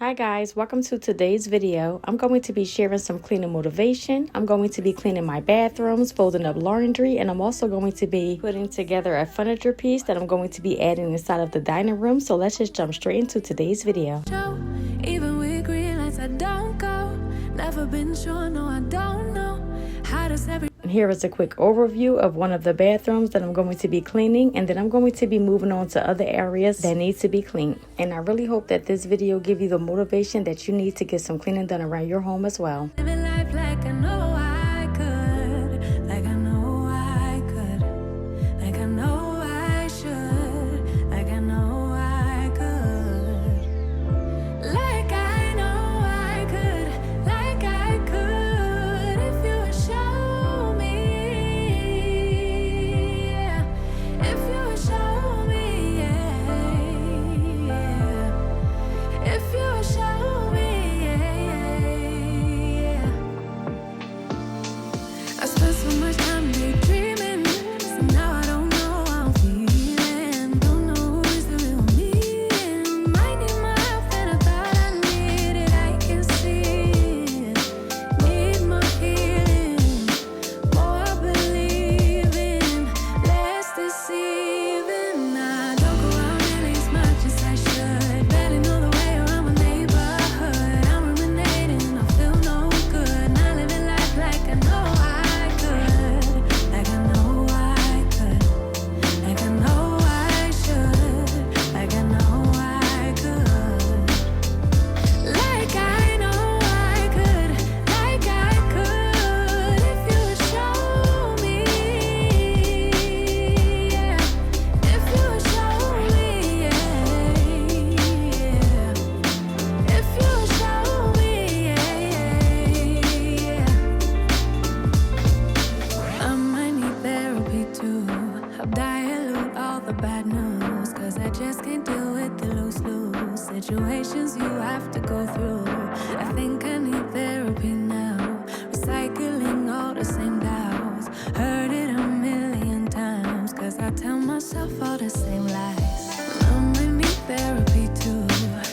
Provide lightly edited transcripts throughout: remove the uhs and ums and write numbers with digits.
Hi guys, welcome to today's video. I'm going to be sharing some cleaning motivation. I'm going to be cleaning my bathrooms, folding up laundry, and I'm also going to be putting together a furniture piece that I'm going to be adding inside of the dining room. So let's just jump straight into today's video. Even with green lights, I don't go. Never been sure, no, I don't know. How does every And here is a quick overview of one of the bathrooms that I'm going to be cleaning, and then I'm going to be moving on to other areas that need to be cleaned. And I really hope that this video give you the motivation that you need to get some cleaning done around your home as well. living life like I know I could, like I know I could, like I know I should, like I know I could, like I know I could, like I could, if you would show me, yeah. If you would show me, yeah. If you would show me. I spent so much time daydreaming, so now I don't know how I'm feeling. Don't know who's the real me. Might need my help, and I thought I needed. I can see it. Need more healing, more believing, less deceiving. I don't go out nearly as much as I should. Barely know the way around my neighborhood. I'm ruminating, I feel no good. Not living life like I know I could, like I know I could, like I know I should, like I know I could, like I know I could, like I could, if you would show me, yeah. If you would show me, yeah. If you would show me, yeah. I might need therapy too. Help dilute all the bad news, 'cause I just can't deal with the lose-lose situations you have to go through. I think I need therapy now. Recycling all the same doubts. Heard it a million times, 'cause I tell myself all the same lies. I might need therapy too.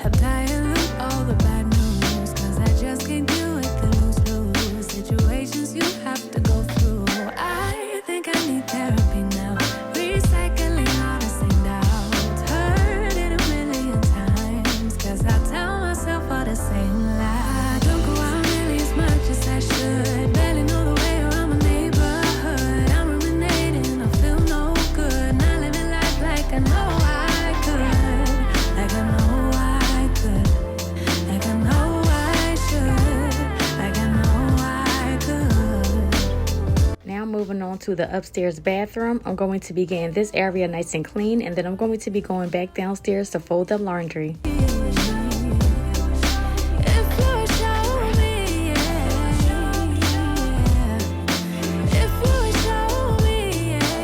Help dilute all the bad news, 'cause I just can't deal with the lose-lose situations you have to go through. I think I need therapy now. Recycling all the same doubts. Heard it a million times, 'cause I tell myself all the same lies. Don't go out nearly as much as I should. Barely know the way around my neighborhood. I'm ruminating, I feel no good. Not living life like I know I could, like I know I could, like I know I should, like I know I could. Now moving on to the upstairs bathroom, I'm going to be getting this area nice and clean, and then I'm going to be going back downstairs to fold up laundry. If you would show me, yeah. If you would show me, yeah.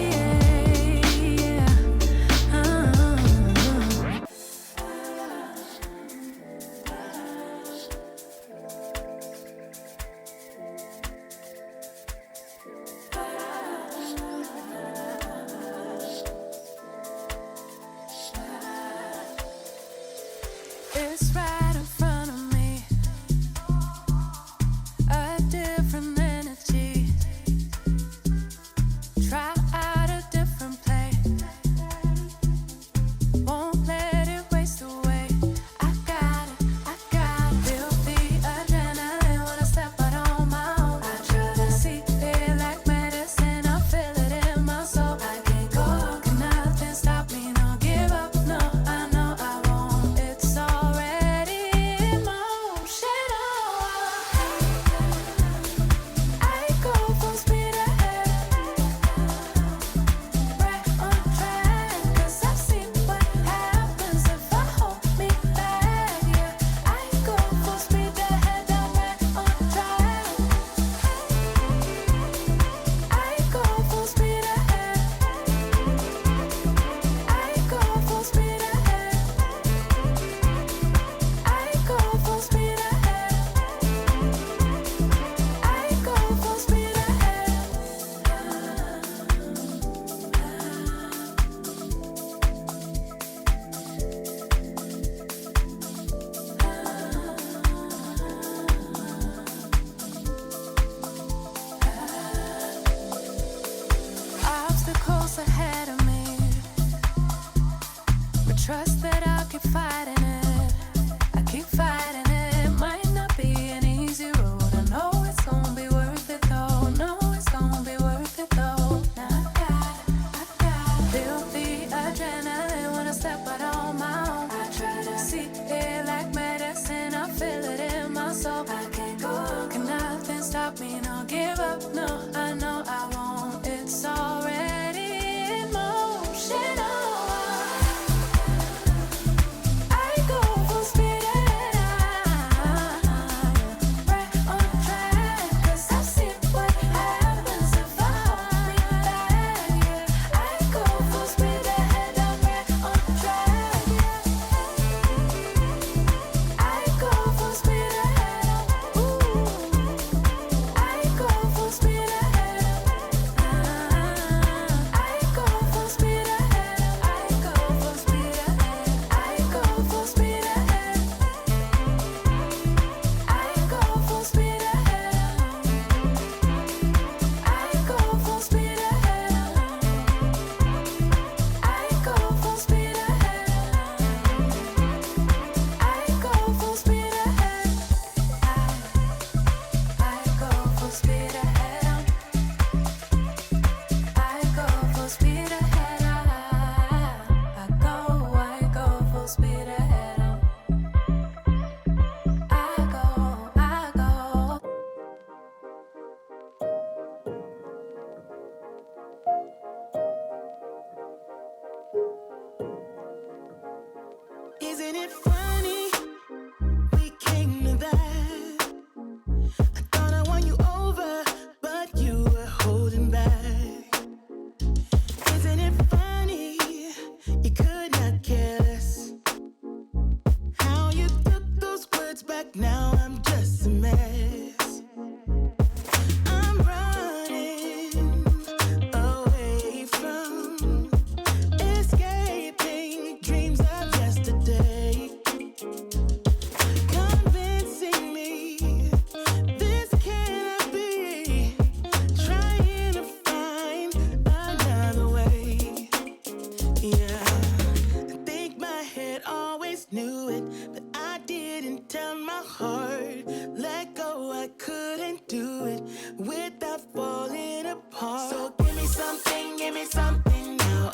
heart. Let go, I couldn't do it without falling apart. So give me something now.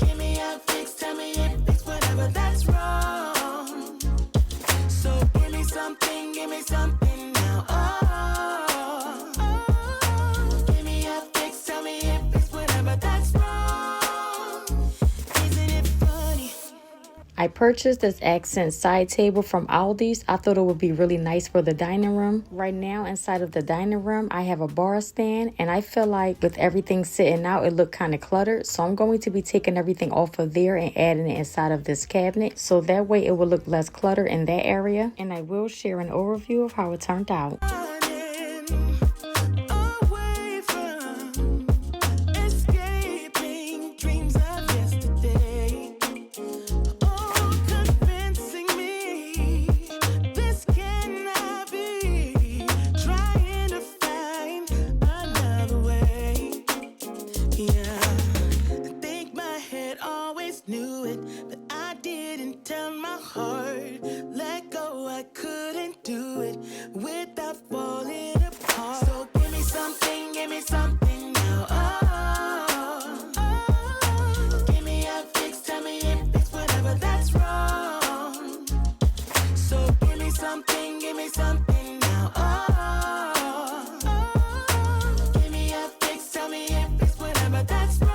Give me a fix, tell me if it's whatever that's wrong. So give me something now. Give me a fix, tell me if it's whatever that's wrong. Isn't it funny? I purchased this accent side table from Aldi's. I thought it would be really nice for the dining room. Right now inside of the dining room, I have a bar stand, and I feel like with everything sitting out, it looked kind of cluttered. So I'm going to be taking everything off of there and adding it inside of this cabinet. So that way it will look less cluttered in that area. And I will share an overview of how it turned out. Knew it, but I didn't tell my heart. Let go, I couldn't do it without falling apart. So give me something now. Give me a fix, tell me if it's whatever that's wrong. So give me something now. Give me a fix, tell me if it's whatever that's wrong.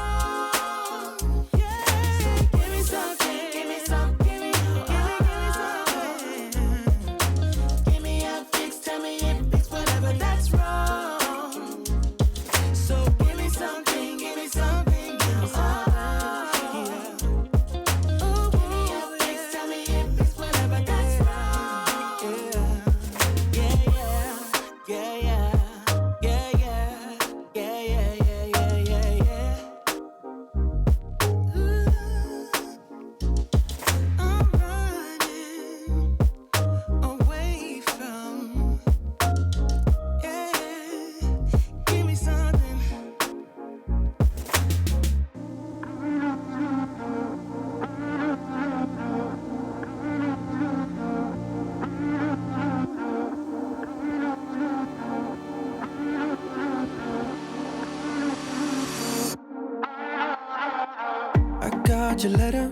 Got your letter,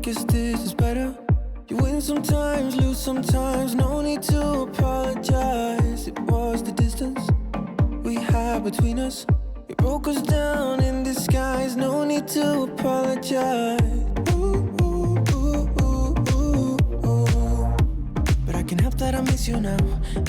guess this is better. You win sometimes, lose sometimes, no need to apologize. It was the distance we had between us. You broke us down in disguise, no need to apologize. Ooh, ooh, ooh, ooh, ooh, ooh. But I can help that I miss you now,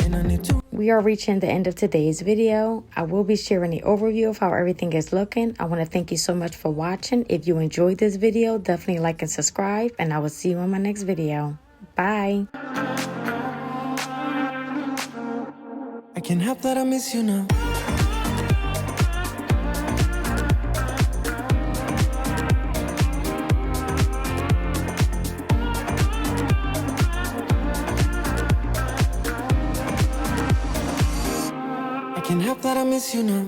and I need to. We are reaching the end of today's video. I will be sharing the overview of how everything is looking. I want to thank you so much for watching. If you enjoyed this video, definitely like and subscribe, and I will see you in my next video. Bye. I can help that I miss you now. I can help that I miss you now.